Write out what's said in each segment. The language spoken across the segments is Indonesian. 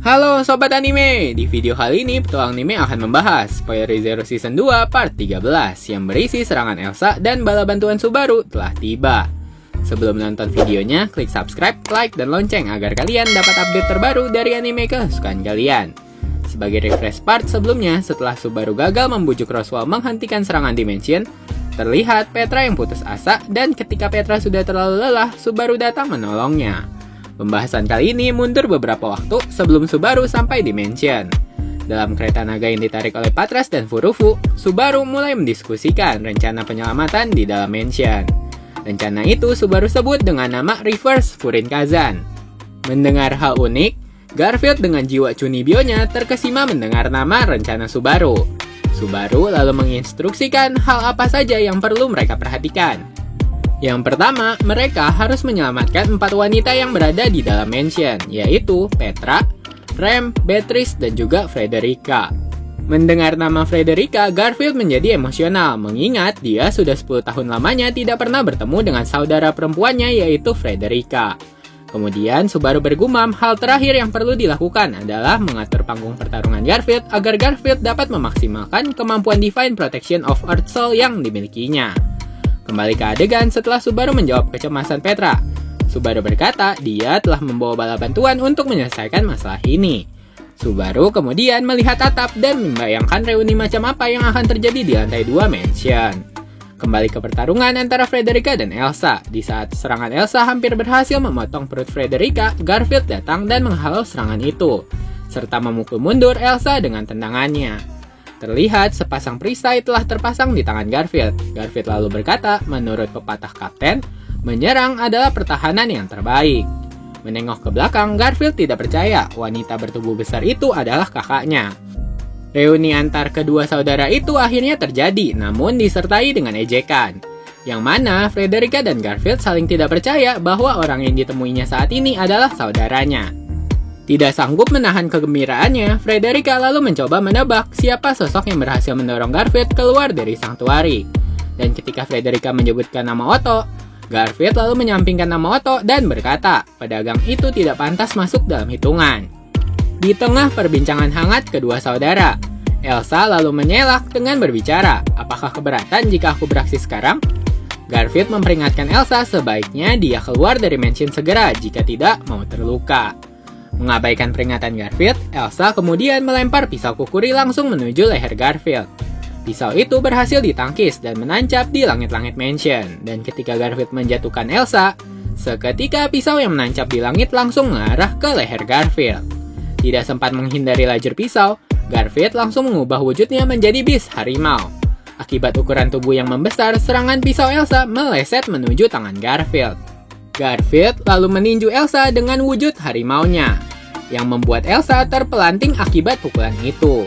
Halo Sobat Anime, di video kali ini Petualang Anime akan membahas Spoiler Zero Season 2 Part 13 yang berisi serangan Elsa dan bala bantuan Subaru telah tiba. Sebelum menonton videonya, klik subscribe, like, dan lonceng agar kalian dapat update terbaru dari anime kesukaan kalian. Sebagai refresh part sebelumnya, setelah Subaru gagal membujuk Roswell menghentikan serangan Dimension, terlihat Petra yang putus asa dan ketika Petra sudah terlalu lelah, Subaru datang menolongnya. Pembahasan kali ini mundur beberapa waktu sebelum Subaru sampai Dimension. Dalam kereta naga yang ditarik oleh Patras dan Furufu, Subaru mulai mendiskusikan rencana penyelamatan di dalam Mansion. Rencana itu Subaru sebut dengan nama Reverse Furinkazan. Mendengar hal unik, Garfield dengan jiwa Chunibyo-nya terkesima mendengar nama rencana Subaru. Subaru lalu menginstruksikan hal apa saja yang perlu mereka perhatikan. Yang pertama, mereka harus menyelamatkan 4 wanita yang berada di dalam mansion, yaitu Petra, Rem, Beatrice, dan juga Frederica. Mendengar nama Frederica, Garfield menjadi emosional, mengingat dia sudah 10 tahun lamanya tidak pernah bertemu dengan saudara perempuannya, yaitu Frederica. Kemudian, Subaru bergumam hal terakhir yang perlu dilakukan adalah mengatur panggung pertarungan Garfield agar Garfield dapat memaksimalkan kemampuan Divine Protection of Earth Soul yang dimilikinya. Kembali ke adegan setelah Subaru menjawab kecemasan Petra. Subaru berkata dia telah membawa bala bantuan untuk menyelesaikan masalah ini. Subaru kemudian melihat atap dan membayangkan reuni macam apa yang akan terjadi di lantai 2 mansion. Kembali ke pertarungan antara Frederica dan Elsa. Di saat serangan Elsa hampir berhasil memotong perut Frederica, Garfield datang dan menghalau serangan itu, serta memukul mundur Elsa dengan tendangannya. Terlihat sepasang perisai telah terpasang di tangan Garfield. Garfield lalu berkata, menurut pepatah kapten, menyerang adalah pertahanan yang terbaik. Menengok ke belakang, Garfield tidak percaya wanita bertubuh besar itu adalah kakaknya. Reuni antar kedua saudara itu akhirnya terjadi, namun disertai dengan ejekan. Yang mana Frederica dan Garfield saling tidak percaya bahwa orang yang ditemuinya saat ini adalah saudaranya. Tidak sanggup menahan kegembiraannya, Frederica lalu mencoba menebak siapa sosok yang berhasil mendorong Garfield keluar dari sanktuari. Dan ketika Frederica menyebutkan nama Otto, Garfield lalu menyampingkan nama Otto dan berkata, pedagang itu tidak pantas masuk dalam hitungan. Di tengah perbincangan hangat kedua saudara, Elsa lalu menyelak dengan berbicara, apakah keberatan jika aku beraksi sekarang? Garfield memperingatkan Elsa sebaiknya dia keluar dari mansion segera jika tidak mau terluka. Mengabaikan peringatan Garfield, Elsa kemudian melempar pisau kukuri langsung menuju leher Garfield. Pisau itu berhasil ditangkis dan menancap di langit-langit mansion. Dan ketika Garfield menjatuhkan Elsa, seketika pisau yang menancap di langit langsung mengarah ke leher Garfield. Tidak sempat menghindari lajur pisau, Garfield langsung mengubah wujudnya menjadi beast harimau. Akibat ukuran tubuh yang membesar, serangan pisau Elsa meleset menuju tangan Garfield. Garfield lalu meninju Elsa dengan wujud harimaunya, yang membuat Elsa terpelanting akibat pukulan itu.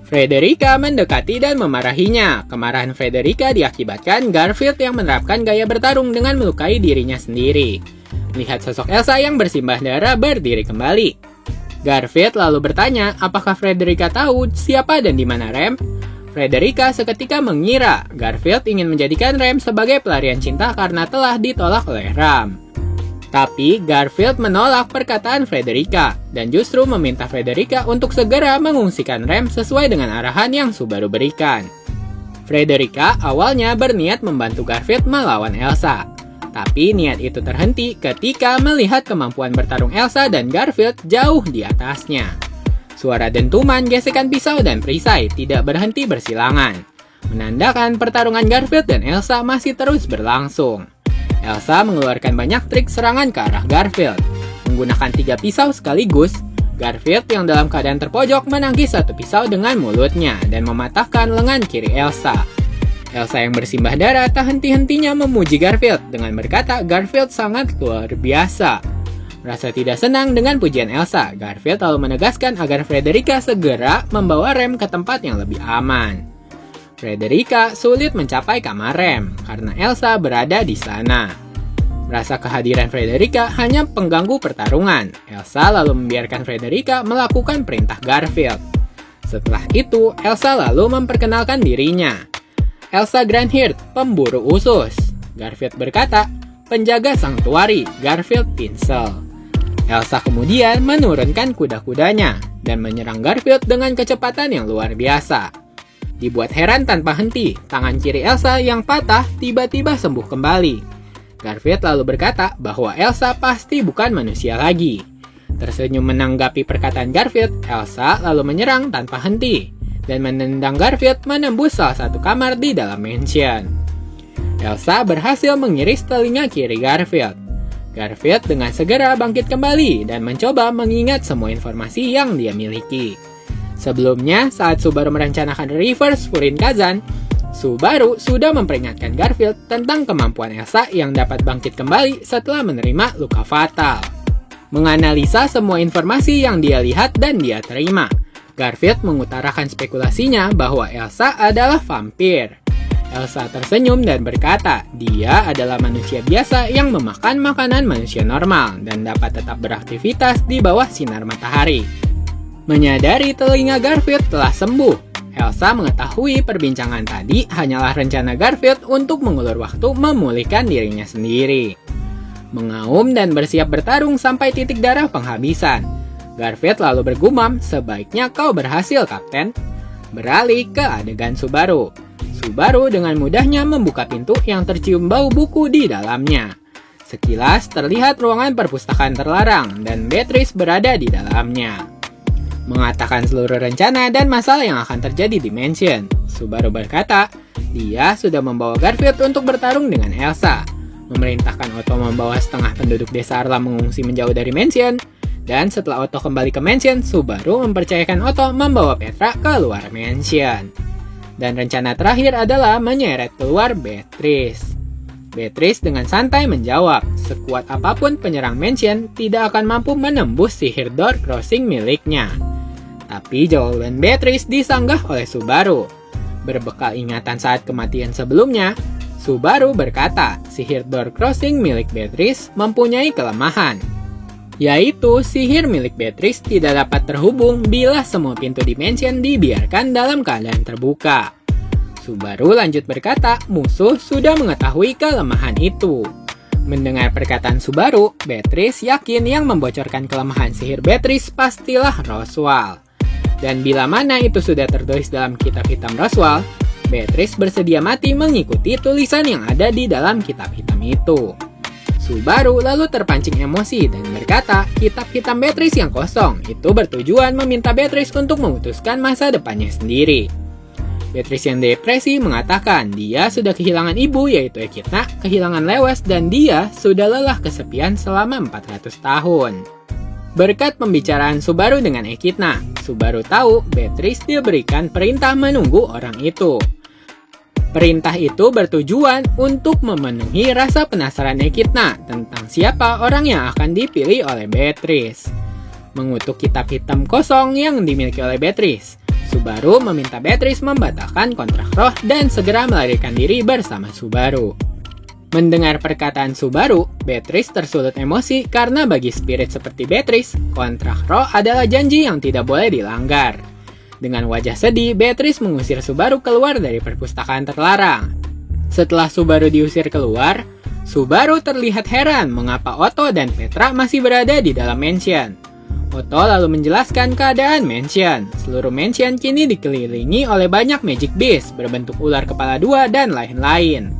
Frederica mendekati dan memarahinya. Kemarahan Frederica diakibatkan Garfield yang menerapkan gaya bertarung dengan melukai dirinya sendiri. Melihat sosok Elsa yang bersimbah darah berdiri kembali, Garfield lalu bertanya apakah Frederica tahu siapa dan di mana Rem. Frederica seketika mengira Garfield ingin menjadikan Rem sebagai pelarian cinta karena telah ditolak oleh Ram. Tapi Garfield menolak perkataan Frederica dan justru meminta Frederica untuk segera mengungsikan Rem sesuai dengan arahan yang Subaru berikan. Frederica awalnya berniat membantu Garfield melawan Elsa, tapi niat itu terhenti ketika melihat kemampuan bertarung Elsa dan Garfield jauh di atasnya. Suara dentuman, gesekan pisau, dan perisai tidak berhenti bersilangan, menandakan pertarungan Garfield dan Elsa masih terus berlangsung. Elsa mengeluarkan banyak trik serangan ke arah Garfield. Menggunakan 3 pisau sekaligus, Garfield yang dalam keadaan terpojok menangkis 1 pisau dengan mulutnya dan mematahkan lengan kiri Elsa. Elsa yang bersimbah darah tak henti-hentinya memuji Garfield dengan berkata Garfield sangat luar biasa. Merasa tidak senang dengan pujian Elsa, Garfield lalu menegaskan agar Frederica segera membawa Rem ke tempat yang lebih aman. Frederica sulit mencapai kamar Rem karena Elsa berada di sana. Merasa kehadiran Frederica hanya pengganggu pertarungan, Elsa lalu membiarkan Frederica melakukan perintah Garfield. Setelah itu, Elsa lalu memperkenalkan dirinya. Elsa Granhirt, pemburu usus. Garfield berkata, penjaga sanktuari, Garfield Tinsel. Elsa kemudian menurunkan kuda-kudanya dan menyerang Garfield dengan kecepatan yang luar biasa. Dibuat heran tanpa henti, tangan kiri Elsa yang patah tiba-tiba sembuh kembali. Garfield lalu berkata bahwa Elsa pasti bukan manusia lagi. Tersenyum menanggapi perkataan Garfield, Elsa lalu menyerang tanpa henti dan menendang Garfield menembus salah satu kamar di dalam mansion. Elsa berhasil mengiris telinga kiri Garfield. Garfield dengan segera bangkit kembali dan mencoba mengingat semua informasi yang dia miliki. Sebelumnya, saat Subaru merencanakan reverse Furinkazan, Subaru sudah memperingatkan Garfield tentang kemampuan Elsa yang dapat bangkit kembali setelah menerima luka fatal. Menganalisa semua informasi yang dia lihat dan dia terima, Garfield mengutarakan spekulasinya bahwa Elsa adalah vampir. Elsa tersenyum dan berkata, dia adalah manusia biasa yang memakan makanan manusia normal dan dapat tetap beraktivitas di bawah sinar matahari. Menyadari telinga Garfield telah sembuh, Elsa mengetahui perbincangan tadi hanyalah rencana Garfield untuk mengulur waktu memulihkan dirinya sendiri. Mengaum dan bersiap bertarung sampai titik darah penghabisan. Garfield lalu bergumam, sebaiknya kau berhasil, Kapten. Beralih ke adegan Subaru. Subaru dengan mudahnya membuka pintu yang tercium bau buku di dalamnya. Sekilas terlihat ruangan perpustakaan terlarang dan Beatrice berada di dalamnya. Mengatakan seluruh rencana dan masalah yang akan terjadi di mansion, Subaru berkata, dia sudah membawa Garfield untuk bertarung dengan Elsa, memerintahkan Otto membawa setengah penduduk desa Arlam mengungsi menjauh dari mansion, dan setelah Otto kembali ke mansion, Subaru mempercayakan Otto membawa Petra ke luar mansion. Dan rencana terakhir adalah menyeret keluar Beatrice. Beatrice dengan santai menjawab, sekuat apapun penyerang mansion tidak akan mampu menembus sihir door crossing miliknya. Tapi jawaban Beatrice disanggah oleh Subaru. Berbekal ingatan saat kematian sebelumnya, Subaru berkata, sihir door crossing milik Beatrice mempunyai kelemahan, yaitu sihir milik Beatrice tidak dapat terhubung bila semua pintu di mansion dibiarkan dalam keadaan terbuka. Subaru lanjut berkata, musuh sudah mengetahui kelemahan itu. Mendengar perkataan Subaru, Beatrice yakin yang membocorkan kelemahan sihir Beatrice pastilah Roswal. Dan bila mana itu sudah tertulis dalam kitab hitam Roswal, Beatrice bersedia mati mengikuti tulisan yang ada di dalam kitab hitam itu. Subaru lalu terpancing emosi dan berkata, kitab hitam Beatrice yang kosong itu bertujuan meminta Beatrice untuk memutuskan masa depannya sendiri. Beatrice yang depresi mengatakan dia sudah kehilangan ibu yaitu Echidna, kehilangan Lewes, dan dia sudah lelah kesepian selama 400 tahun. Berkat pembicaraan Subaru dengan Echidna, Subaru tahu Beatrice diberikan perintah menunggu orang itu. Perintah itu bertujuan untuk memenuhi rasa penasaran Echidna tentang siapa orang yang akan dipilih oleh Beatrice. Mengutuk kitab hitam kosong yang dimiliki oleh Beatrice, Subaru meminta Beatrice membatalkan kontrak roh dan segera melarikan diri bersama Subaru. Mendengar perkataan Subaru, Beatrice tersulut emosi karena bagi spirit seperti Beatrice, kontrak roh adalah janji yang tidak boleh dilanggar. Dengan wajah sedih, Beatrice mengusir Subaru keluar dari perpustakaan terlarang. Setelah Subaru diusir keluar, Subaru terlihat heran mengapa Otto dan Petra masih berada di dalam mansion. Otto lalu menjelaskan keadaan mansion. Seluruh mansion kini dikelilingi oleh banyak magic beast berbentuk ular kepala dua dan lain-lain.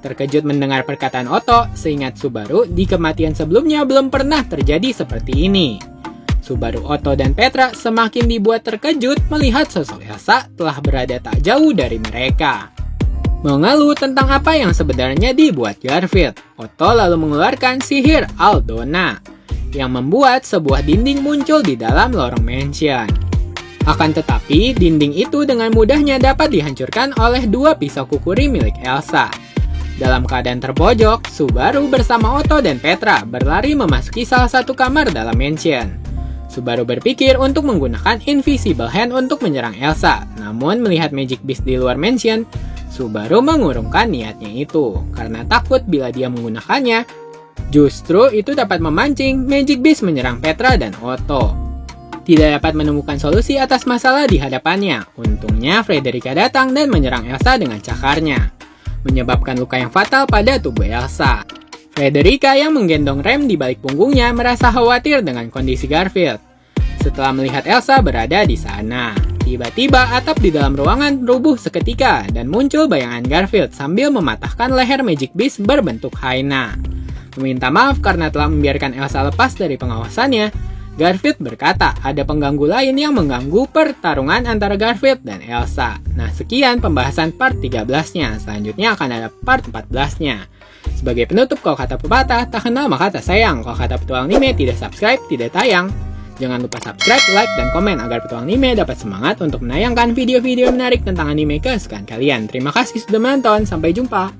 Terkejut mendengar perkataan Otto, seingat Subaru di kematian sebelumnya belum pernah terjadi seperti ini. Subaru, Otto, dan Petra semakin dibuat terkejut melihat sosok Elsa telah berada tak jauh dari mereka. Mengeluh tentang apa yang sebenarnya dibuat Garfield, Otto lalu mengeluarkan sihir Aldona yang membuat sebuah dinding muncul di dalam lorong mansion. Akan tetapi, dinding itu dengan mudahnya dapat dihancurkan oleh dua pisau kukuri milik Elsa. Dalam keadaan terpojok, Subaru bersama Otto dan Petra berlari memasuki salah satu kamar dalam mansion. Subaru berpikir untuk menggunakan Invisible Hand untuk menyerang Elsa, namun melihat Magic Beast di luar mansion, Subaru mengurungkan niatnya itu, karena takut bila dia menggunakannya, justru itu dapat memancing Magic Beast menyerang Petra dan Otto. Tidak dapat menemukan solusi atas masalah di hadapannya, untungnya Frederica datang dan menyerang Elsa dengan cakarnya, menyebabkan luka yang fatal pada tubuh Elsa. Frederica yang menggendong rem di balik punggungnya merasa khawatir dengan kondisi Garfield. Setelah melihat Elsa berada di sana, tiba-tiba atap di dalam ruangan rubuh seketika dan muncul bayangan Garfield sambil mematahkan leher Magic Beast berbentuk hyena. Meminta maaf karena telah membiarkan Elsa lepas dari pengawasannya, Garfield berkata ada pengganggu lain yang mengganggu pertarungan antara Garfield dan Elsa. Nah, sekian pembahasan part 13-nya. Selanjutnya akan ada part 14-nya. Sebagai penutup, kalau kata pepatah, tak kenal maka tak sayang. Kalau kata petualang anime, tidak subscribe, tidak tayang. Jangan lupa subscribe, like, dan komen agar petualang anime dapat semangat untuk menayangkan video-video menarik tentang anime kesukaan kalian. Terima kasih sudah menonton, sampai jumpa.